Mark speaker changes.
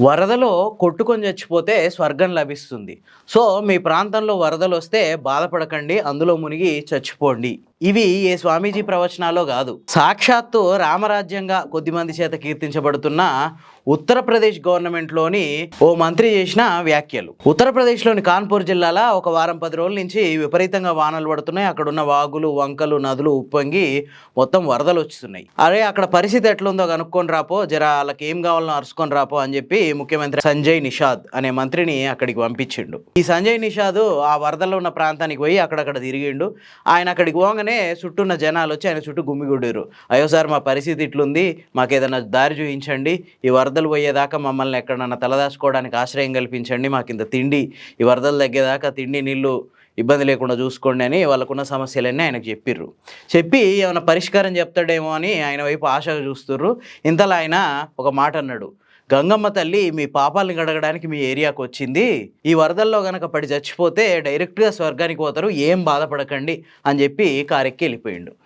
Speaker 1: వరదలో కొట్టుకొని చచ్చిపోతే స్వర్గం లభిస్తుంది. సో, మీ ప్రాంతంలో వరదలొస్తే బాధపడకండి. అందులో మునిగి చచ్చిపోండి. ఇవి ఏ స్వామీజీ ప్రవచనాలో గాదు. సాక్షాత్తు రామరాజ్యంగా కొద్దిమంది చేత కీర్తించబడుతున్న ఉత్తరప్రదేశ్ గవర్నమెంట్‌లోని ఓ మంత్రి చేసిన వ్యాఖ్యలు. ఉత్తరప్రదేశ్‌లోని కాన్పూర్ జిల్లాల ఒక వారం 10 రోజుల నుంచి విపరీతంగా వానలు పడుతున్నాయి. అక్కడున్న వాగులు, వంకలు, నదులు ఉప్పొంగి మొత్తం వరదలొస్తున్నాయి. అరే! అక్కడ పరిస్థితి ఎట్లుందో కనుక్కొని రాపో, జర ఆళ్ళకేం కావాలనో అరుసుకొని రాపో అని చెప్పి ముఖ్యమంత్రి సంజయ్ నిషాద్ అనే మంత్రిని అక్కడికి పంపించిండు. ఈ సంజయ్ నిషాద్ ఆ వరదల్లో ఉన్న ప్రాంతానికి పోయి అక్కడక్కడ తిరిగిండు. ఆయన అక్కడికి పోగానే చుట్టూన్న జనాలొచ్చి ఆయన చుట్టూ గుమిగూడిర్రు. అయ్యో సార్ మా పరిస్థితి ఇట్లుంది. మాకేదైనా దారి చూయించండి. ఈ వరదలు పోయేదాకా మమ్మల్ని ఎక్కడన్నా తలదాచుకోవడానికి ఆశ్రయం కల్పించండి. మాకింత తిండి ఈ వరదలు తగ్గేదాకా తిండి, నీళ్ళు ఇబ్బంది లేకుండా చూసుకోండి అని వాళ్ళకున్న సమస్యలన్నీ ఆయనకు చెప్పిర్రు. చెప్పి ఏమైనా పరిష్కారం చెప్తాడేమో అని ఆయన వైపు ఆశగా చూస్తుర్రు. ఇంతలో ఆయన ఒక మాట అన్నాడు. గంగమ్మ తల్లి మీ పాపాలను కడగడానికి మీ ఏరియాకి వచ్చింది. ఈ వరదల్లో గనక పడి చచ్చిపోతే డైరెక్ట్‌గా స్వర్గానికి పోతారు. ఏం బాధపడకండి అని చెప్పి కారెక్కి వెళ్ళిపోయిండు.